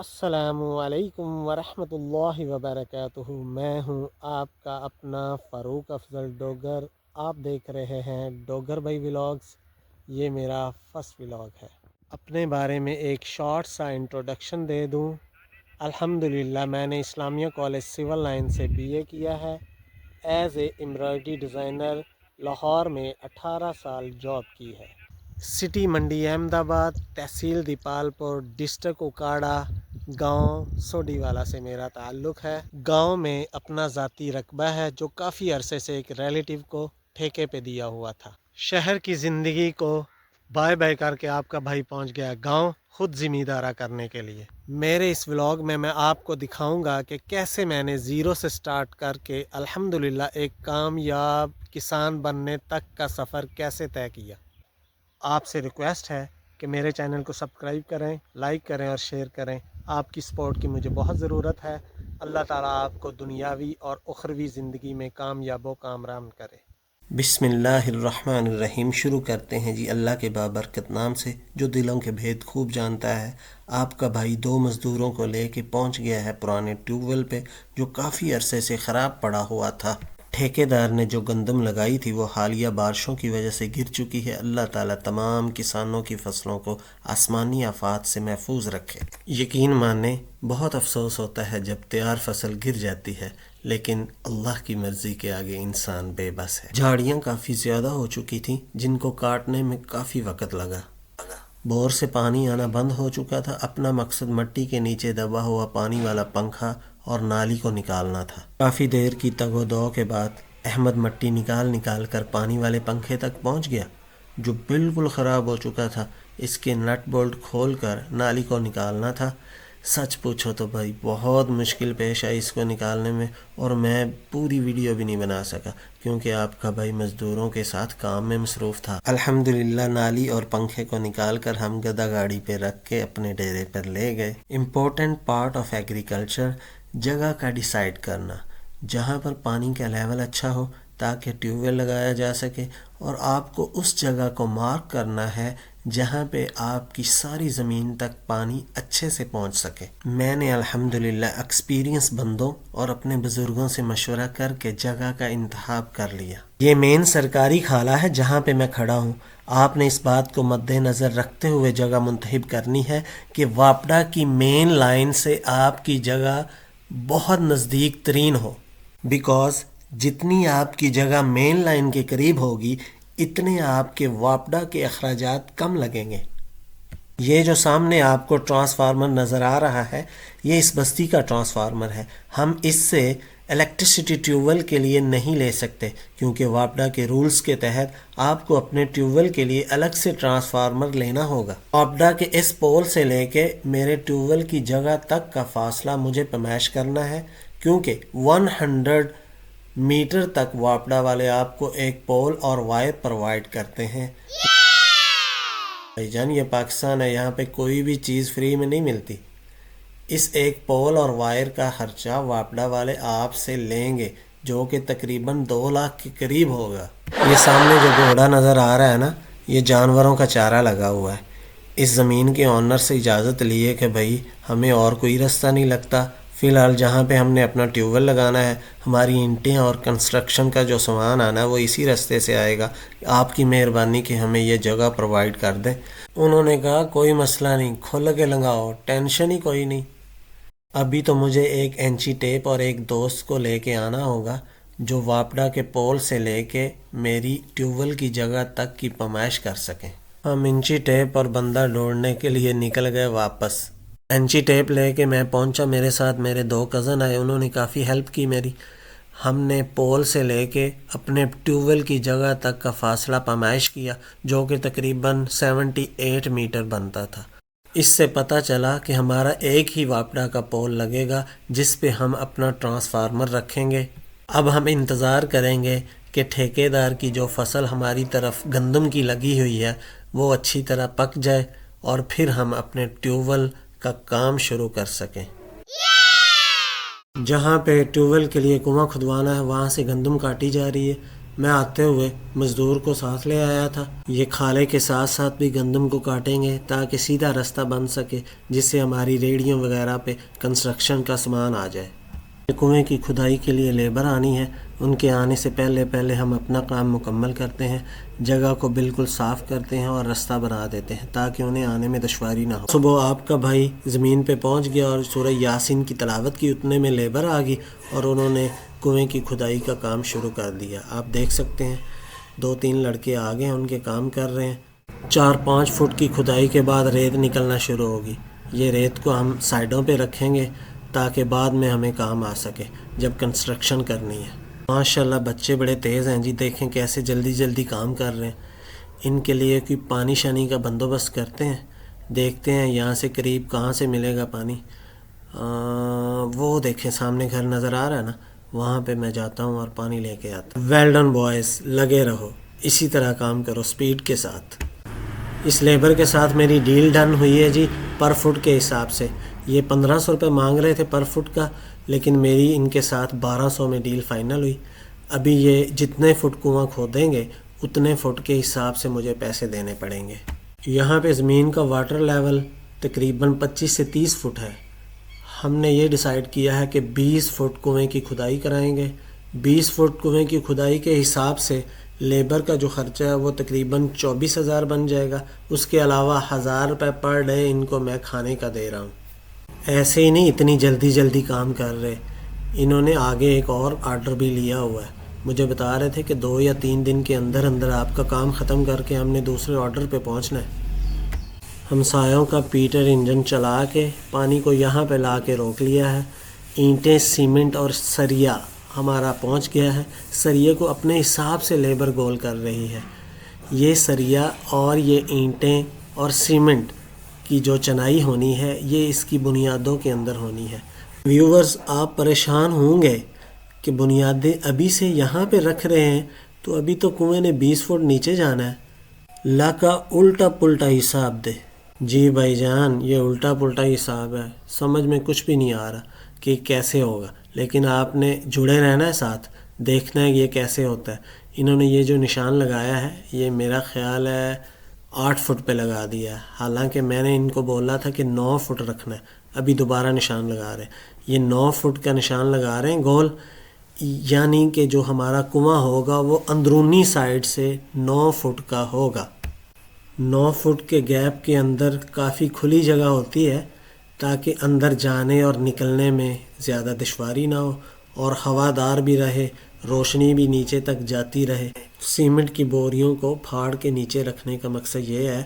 السلام علیکم ورحمۃ اللہ وبرکاتہ۔ میں ہوں آپ کا اپنا فاروق افضل ڈوگر۔ آپ دیکھ رہے ہیں ڈوگر بھائی ولاگز۔ یہ میرا فرسٹ ولاگ ہے۔ اپنے بارے میں ایک شارٹ سا انٹروڈکشن دے دوں۔ الحمدللہ میں نے اسلامیہ کالج سول لائن سے BA کیا ہے۔ As a embroidery designer Lahore میں 18 سال جاب کی ہے۔ سٹی منڈی احمد آباد، تحصیل دیپال پور، ڈسٹرکٹ اوکاڑا، گاؤں سوڈی والا سے میرا تعلق ہے۔ گاؤں میں اپنا ذاتی رقبہ ہے جو کافی عرصے سے ایک ریلیٹیو کو ٹھیکے پہ دیا ہوا تھا۔ شہر کی زندگی کو بائے بائے کر کے آپ کا بھائی پہنچ گیا گاؤں خود ذمہ دارہ کرنے کے لیے۔ میرے اس ولاگ میں آپ کو دکھاؤں گا کہ کیسے میں نے زیرو سے سٹارٹ کر کے الحمدللہ ایک کامیاب کسان بننے تک کا سفر کیسے طے کیا۔ آپ سے ریکویسٹ ہے کہ میرے چینل کو سبسکرائب کریں، لائک کریں اور شیئر کریں۔ آپ کی سپورٹ کی مجھے بہت ضرورت ہے۔ اللہ تعالیٰ آپ کو دنیاوی اور اخروی زندگی میں کامیاب و کامران کرے۔ بسم اللہ الرحمن الرحیم۔ شروع کرتے ہیں جی اللہ کے بابرکت نام سے جو دلوں کے بھید خوب جانتا ہے۔ آپ کا بھائی 2 مزدوروں کو لے کے پہنچ گیا ہے پرانے ٹیوب ویل پہ جو کافی عرصے سے خراب پڑا ہوا تھا۔ ٹھیکیدار نے جو گندم لگائی تھی وہ حالیہ بارشوں کی وجہ سے گر چکی ہے۔ اللہ تعالیٰ تمام کسانوں کی فصلوں کو آسمانی آفات سے محفوظ رکھے۔ یقین مانیں بہت افسوس ہوتا ہے جب تیار فصل گر جاتی ہے، لیکن اللہ کی مرضی کے آگے انسان بے بس ہے۔ جھاڑیاں کافی زیادہ ہو چکی تھیں جن کو کاٹنے میں کافی وقت لگا۔ بور سے پانی آنا بند ہو چکا تھا۔ اپنا مقصد مٹی کے نیچے دبا ہوا پانی والا پنکھا اور نالی کو نکالنا تھا۔ کافی دیر کی تگ و دو کے بعد احمد مٹی نکال کر پانی والے پنکھے تک پہنچ گیا جو بالکل خراب ہو چکا تھا۔ اس کے نٹ بولٹ کھول کر نالی کو نکالنا تھا۔ سچ پوچھو تو بھائی بہت مشکل پیش آئی اس کو نکالنے میں، اور میں پوری ویڈیو بھی نہیں بنا سکا کیونکہ آپ کا بھائی مزدوروں کے ساتھ کام میں مصروف تھا۔ الحمدللہ نالی اور پنکھے کو نکال کر ہم گدا گاڑی پہ رکھ کے اپنے ڈیرے پر لے گئے۔ امپورٹنٹ پارٹ آف ایگریکلچر جگہ کا ڈیسائیڈ کرنا، جہاں پر پانی کا لیول اچھا ہو تاکہ ٹیوب ویل لگایا جا سکے، اور آپ کو اس جگہ کو مارک کرنا ہے جہاں پہ آپ کی ساری زمین تک پانی اچھے سے پہنچ سکے۔ میں نے الحمدللہ ایکسپیرینس بندوں اور اپنے بزرگوں سے مشورہ کر کے جگہ کا انتخاب کر لیا۔ یہ مین سرکاری کھالا ہے جہاں پہ میں کھڑا ہوں۔ آپ نے اس بات کو مد نظر رکھتے ہوئے جگہ منتخب کرنی ہے کہ واپڈا کی مین لائن سے آپ کی جگہ بہت نزدیک ترین ہو، بیکاز جتنی آپ کی جگہ مین لائن کے قریب ہوگی اتنے آپ کے واپڈا کے اخراجات کم لگیں گے۔ یہ جو سامنے آپ کو ٹرانسفارمر نظر آ رہا ہے یہ اس بستی کا ٹرانسفارمر ہے۔ ہم اس سے الیکٹریسٹی ٹیوب ویل کے لیے نہیں لے سکتے کیونکہ واپڈا کے رولز کے تحت آپ کو اپنے ٹیوب ویل کے لیے الگ سے ٹرانسفارمر لینا ہوگا۔ واپڈا کے اس پول سے لے کے میرے ٹیوب ویل کی جگہ تک کا فاصلہ مجھے پیمائش کرنا ہے کیونکہ 100 میٹر تک واپڈا والے آپ کو ایک پول اور وائر پرووائڈ کرتے ہیں۔ بھائی جان یہ پاکستان ہے، یہاں پہ کوئی بھی چیز فری میں نہیں ملتی۔ اس ایک پول اور وائر کا خرچہ واپڈا والے آپ سے لیں گے جو کہ تقریباً 2 لاکھ کے قریب ہوگا۔ یہ سامنے جو گھوڑا نظر آ رہا ہے نا یہ جانوروں کا چارہ لگا ہوا ہے۔ اس زمین کے آنر سے اجازت لیے کہ بھائی ہمیں اور کوئی راستہ نہیں لگتا، فی الحال جہاں پہ ہم نے اپنا ٹیوب ویل لگانا ہے ہماری اینٹیں اور کنسٹرکشن کا جو سامان آنا ہے وہ اسی راستے سے آئے گا۔ آپ کی مہربانی کہ ہمیں یہ جگہ پرووائڈ کر دیں۔ انہوں نے کہا کوئی مسئلہ نہیں، کھل کے لگاؤ، ٹینشن ہی کوئی نہیں۔ ابھی تو مجھے ایک انچی ٹیپ اور ایک دوست کو لے کے آنا ہوگا جو واپڈا کے پول سے لے کے میری ٹیوب ویل کی جگہ تک کی پیمائش کر سکیں۔ ہم انچی ٹیپ اور بندہ ڈھونڈنے کے لیے نکل گئے واپس۔ انچی ٹیپ لے کے میں پہنچا، میرے ساتھ میرے 2 کزن آئے، انہوں نے کافی ہیلپ کی میری۔ ہم نے پول سے لے کے اپنے ٹیوب ویل کی جگہ تک کا فاصلہ پیمائش کیا جو کہ تقریباً 78 میٹر بنتا تھا۔ اس سے پتہ چلا کہ ہمارا ایک ہی واپڈا کا پول لگے گا جس پہ ہم اپنا ٹرانسفارمر رکھیں گے۔ اب ہم انتظار کریں گے کہ ٹھیکیدار کی جو فصل ہماری طرف گندم کی لگی ہوئی ہے وہ اچھی طرح پک جائے اور پھر ہم اپنے ٹیوب ویل کا کام شروع کر سکیں۔ جہاں پہ ٹیوب ویل کے لیے کنواں کھدوانا ہے وہاں سے گندم کاٹی جا رہی ہے، میں آتے ہوئے مزدور کو ساتھ لے آیا تھا. یہ کھالے کے ساتھ ساتھ بھی گندم کو کاٹیں گے تاکہ سیدھا رستہ بن سکے جس سے ہماری ریڑھیوں وغیرہ پہ کنسٹرکشن کا سامان آ جائے. کنویں کی کھدائی کے لیے لیبر آنی ہے. ان کے آنے سے پہلے ہم اپنا کام مکمل کرتے ہیں. جگہ کو بالکل صاف کرتے ہیں اور رستہ بنا دیتے ہیں تاکہ انہیں آنے میں دشواری نہ ہو. صبح آپ کا بھائی زمین پہ پہنچ گیا اور سورہ یاسین کی تلاوت کی. اتنے میں لیبر آ گئی اور انہوں نے کنویں کی کھدائی کا کام شروع کر دیا. آپ دیکھ سکتے ہیں 2-3 لڑکے آگے ہیں، ان کے کام کر رہے ہیں. 4-5 فٹ کی کھدائی کے بعد ریت نکلنا شروع ہوگی. یہ ریت کو ہم سائڈوں پہ رکھیں گے تاکہ بعد میں ہمیں کام آ سکے جب کنسٹرکشن کرنی ہے. ماشاءاللہ بچے بڑے تیز ہیں جی، دیکھیں کیسے جلدی جلدی کام کر رہے ہیں. ان کے لیے کوئی پانی شانی کا بندوبست کرتے ہیں. دیکھتے ہیں یہاں سے قریب کہاں سے ملے گا پانی. وہ دیکھیں سامنے گھر نظر آ رہا ہے نا، وہاں پہ میں جاتا ہوں اور پانی لے کے آتا ہوں. ویل ڈن بوائز، لگے رہو، اسی طرح کام کرو سپیڈ کے ساتھ. اس لیبر کے ساتھ میری ڈیل ڈن ہوئی ہے جی پر فٹ کے حساب سے. یہ 1500 روپے مانگ رہے تھے پر فٹ کا، لیکن میری ان کے ساتھ 1200 میں ڈیل فائنل ہوئی. ابھی یہ جتنے فٹ کنواں کھودیں گے اتنے فٹ کے حساب سے مجھے پیسے دینے پڑیں گے. یہاں پہ زمین کا واٹر لیول تقریباً 25 سے 30 فٹ ہے. ہم نے یہ ڈیسائیڈ کیا ہے کہ 20 فٹ کنویں کی کھدائی کرائیں گے. 20 فٹ کنویں کی کھدائی کے حساب سے لیبر کا جو خرچہ ہے وہ تقریباً 24,000 بن جائے گا. اس کے علاوہ 1000 روپے پر ڈے ان کو میں کھانے کا دے رہا ہوں. ایسے ہی نہیں اتنی جلدی جلدی کام کر رہے، انہوں نے آگے ایک اور آرڈر بھی لیا ہوا ہے. مجھے بتا رہے تھے کہ 2 یا 3 دن کے اندر اندر آپ کا کام ختم کر کے ہم نے دوسرے آرڈر پہ پہنچنا ہے. ہمسایوں کا پیٹر انجن چلا کے پانی کو یہاں پہ لا کے روک لیا ہے. اینٹیں، سیمنٹ اور سریا ہمارا پہنچ گیا ہے. سریے کو اپنے حساب سے لیبر گول کر رہی ہے. یہ سریا اور یہ اینٹیں اور سیمنٹ کی جو چنائی ہونی ہے یہ اس کی بنیادوں کے اندر ہونی ہے. ویورز آپ پریشان ہوں گے کہ بنیادیں ابھی سے یہاں پہ رکھ رہے ہیں تو ابھی تو کنویں نے 20 فٹ نیچے جانا ہے. لا کا الٹا پلٹا حساب دے. جی بھائی جان، یہ الٹا پلٹا حساب ہے، سمجھ میں کچھ بھی نہیں آ رہا کہ کیسے ہوگا، لیکن آپ نے جڑے رہنا ہے ساتھ، دیکھنا ہے یہ کیسے ہوتا ہے. انہوں نے یہ جو نشان لگایا ہے یہ میرا خیال ہے 8 فٹ پہ لگا دیا ہے، حالانکہ میں نے ان کو بولا تھا کہ 9 فٹ رکھنا ہے. ابھی دوبارہ نشان لگا رہے ہیں. یہ 9 فٹ کا نشان لگا رہے ہیں گول، یعنی کہ جو ہمارا کنواں ہوگا وہ اندرونی سائڈ سے 9 فٹ کا ہوگا. 9 فٹ کے گیپ کے اندر کافی کھلی جگہ ہوتی ہے تاکہ اندر جانے اور نکلنے میں زیادہ دشواری نہ ہو اور ہوادار بھی رہے، روشنی بھی نیچے تک جاتی رہے. سیمنٹ کی بوریوں کو پھاڑ کے نیچے رکھنے کا مقصد یہ ہے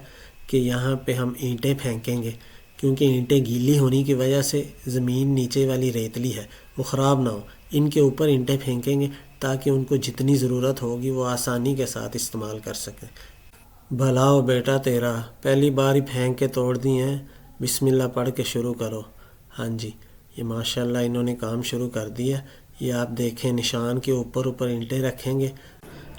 کہ یہاں پہ ہم اینٹیں پھینکیں گے، کیونکہ اینٹیں گیلی ہونے کی وجہ سے زمین نیچے والی ریتلی ہے وہ خراب نہ ہو. ان کے اوپر اینٹیں پھینکیں گے تاکہ ان کو جتنی ضرورت ہوگی وہ آسانی کے ساتھ استعمال کر سکیں. بھلا ہو بیٹا تیرا، پہلی بار ہی پھینک کے توڑ دی ہیں، بسم اللہ پڑھ کے شروع کرو. ہاں جی، یہ ماشاءاللہ انہوں نے کام شروع کر دیا. یہ آپ دیکھیں نشان کے اوپر اینٹیں رکھیں گے.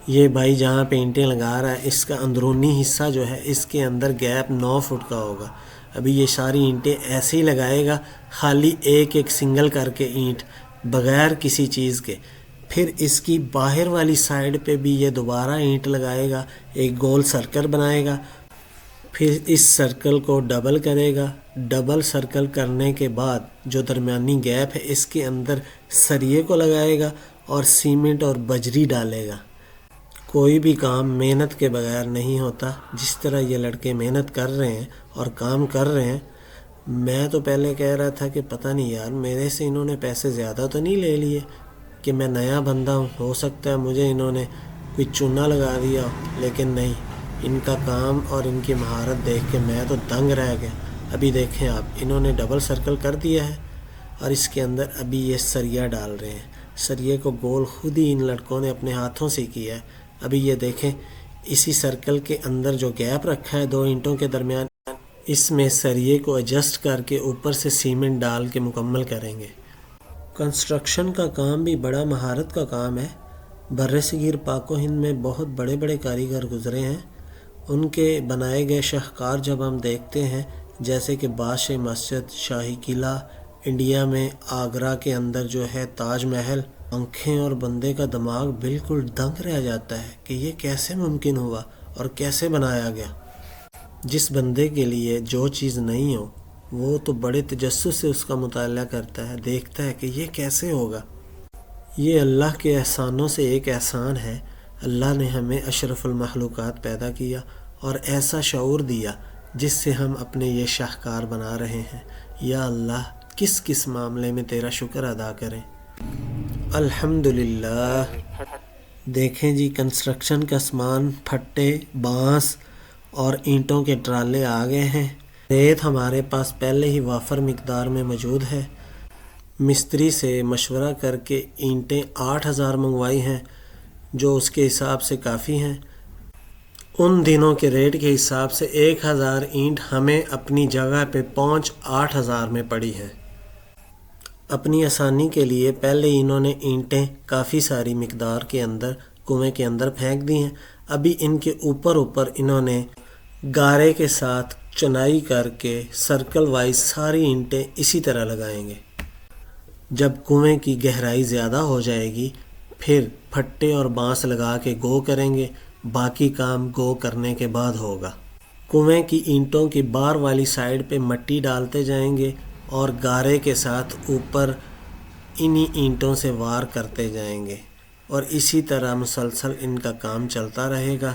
یہ بھائی جہاں پہ اینٹیں لگا رہا ہے اس کا اندرونی حصہ جو ہے اس کے اندر گیپ 9 فٹ کا ہوگا. ابھی یہ ساری اینٹیں ایسے ہی لگائے گا، خالی ایک سنگل کر کے اینٹ بغیر کسی چیز کے. پھر اس کی باہر والی سائڈ پہ بھی یہ دوبارہ اینٹ لگائے گا، ایک گول سرکل بنائے گا. پھر اس سرکل کو ڈبل کرے گا. ڈبل سرکل کرنے کے بعد جو درمیانی گیپ ہے اس کے اندر سریے کو لگائے گا اور سیمنٹ اور بجری ڈالے گا. کوئی بھی کام محنت کے بغیر نہیں ہوتا. جس طرح یہ لڑکے محنت کر رہے ہیں اور کام کر رہے ہیں، میں تو پہلے کہہ رہا تھا کہ پتہ نہیں یار میرے سے انہوں نے پیسے زیادہ تو نہیں لے لیے، کہ میں نیا بندہ ہوں، ہو سکتا ہے مجھے انہوں نے کوئی چونا لگا دیا ہو، لیکن نہیں، ان کا کام اور ان کی مہارت دیکھ کے میں تو دنگ رہ گیا. ابھی دیکھیں آپ، انہوں نے ڈبل سرکل کر دیا ہے اور اس کے اندر ابھی یہ سریا ڈال رہے ہیں. سریے کو گول خود ہی ان لڑکوں نے اپنے ہاتھوں سے کیا ہے. ابھی یہ دیکھیں اسی سرکل کے اندر جو گیپ رکھا ہے 2 اینٹوں کے درمیان، اس میں سریے کو ایڈجسٹ کر کے اوپر سے سیمنٹ ڈال کے مکمل کریں گے. کنسٹرکشن کا کام بھی بڑا مہارت کا کام ہے. بر صغیر پاک و ہند میں بہت بڑے بڑے کاریگر گزرے ہیں. ان کے بنائے گئے شاہکار جب ہم دیکھتے ہیں، جیسے کہ بادشاہ مسجد، شاہی قلعہ، انڈیا میں آگرہ کے اندر جو ہے تاج محل، آنکھیں اور بندے کا دماغ بالکل دنگ رہ جاتا ہے کہ یہ کیسے ممکن ہوا اور کیسے بنایا گیا۔ جس بندے کے لیے جو چیز نہیں ہو وہ تو بڑے تجسس سے اس کا مطالعہ کرتا ہے، دیکھتا ہے کہ یہ کیسے ہوگا۔ یہ اللہ کے احسانوں سے ایک احسان ہے۔ اللہ نے ہمیں اشرف المخلوقات پیدا کیا اور ایسا شعور دیا جس سے ہم اپنے یہ شاہکار بنا رہے ہیں۔ یا اللہ، کس کس معاملے میں تیرا شکر ادا کریں۔ الحمدللہ۔ دیکھیں جی، کنسٹرکشن کا سامان، پھٹے، بانس اور اینٹوں کے ٹرالے آ گئے ہیں۔ ریت ہمارے پاس پہلے ہی وافر مقدار میں موجود ہے۔ مستری سے مشورہ کر کے اینٹیں 8,000 منگوائی ہیں، جو اس کے حساب سے کافی ہیں۔ ان دنوں کے ریٹ کے حساب سے 1,000 اینٹ ہمیں اپنی جگہ پہ پہنچ 8,000 میں پڑی ہے۔ اپنی آسانی کے لیے پہلے انہوں نے اینٹیں کافی ساری مقدار کے اندر کنویں کے اندر پھینک دی ہیں۔ ابھی ان کے اوپر انہوں نے گارے کے ساتھ چنائی کر کے سرکل وائز ساری اینٹیں اسی طرح لگائیں گے۔ جب کنویں کی گہرائی زیادہ ہو جائے گی پھر پھٹے اور بانس لگا کے گو کریں گے، باقی کام گو کرنے کے بعد ہوگا۔ کنویں کی اینٹوں کی باہر والی سائڈ پہ مٹی ڈالتے جائیں گے اور گارے کے ساتھ اوپر انہی اینٹوں سے وار کرتے جائیں گے اور اسی طرح مسلسل ان کا کام چلتا رہے گا۔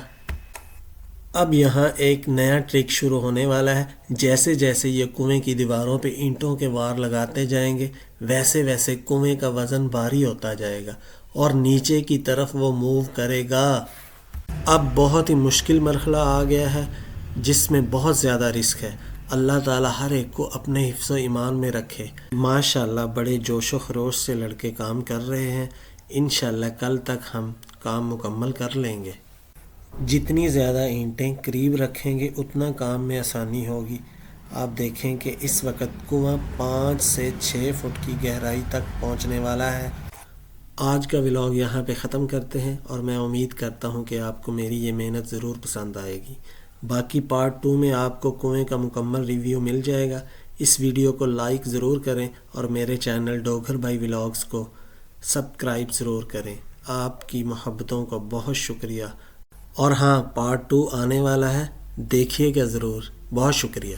اب یہاں ایک نیا ٹرک شروع ہونے والا ہے۔ جیسے جیسے یہ کنویں کی دیواروں پہ اینٹوں کے وار لگاتے جائیں گے ویسے ویسے کنویں کا وزن بھاری ہوتا جائے گا اور نیچے کی طرف وہ موو کرے گا۔ اب بہت ہی مشکل مرحلہ آ گیا ہے جس میں بہت زیادہ رسک ہے۔ اللہ تعالیٰ ہر ایک کو اپنے حفظ و ایمان میں رکھے۔ ماشاءاللہ بڑے جوش و خروش سے لڑکے کام کر رہے ہیں۔ انشاءاللہ کل تک ہم کام مکمل کر لیں گے۔ جتنی زیادہ اینٹیں قریب رکھیں گے اتنا کام میں آسانی ہوگی۔ آپ دیکھیں کہ اس وقت کنواں 5 سے 6 فٹ کی گہرائی تک پہنچنے والا ہے۔ آج کا ولاگ یہاں پہ ختم کرتے ہیں اور میں امید کرتا ہوں کہ آپ کو میری یہ محنت ضرور پسند آئے گی۔ باقی پارٹ 2 میں آپ کو کنویں کا مکمل ریویو مل جائے گا۔ اس ویڈیو کو لائک ضرور کریں اور میرے چینل ڈوگر بھائی ولاگز کو سبسکرائب ضرور کریں۔ آپ کی محبتوں کا بہت شکریہ۔ اور ہاں، پارٹ 2 آنے والا ہے، دیکھیے گا ضرور۔ بہت شکریہ۔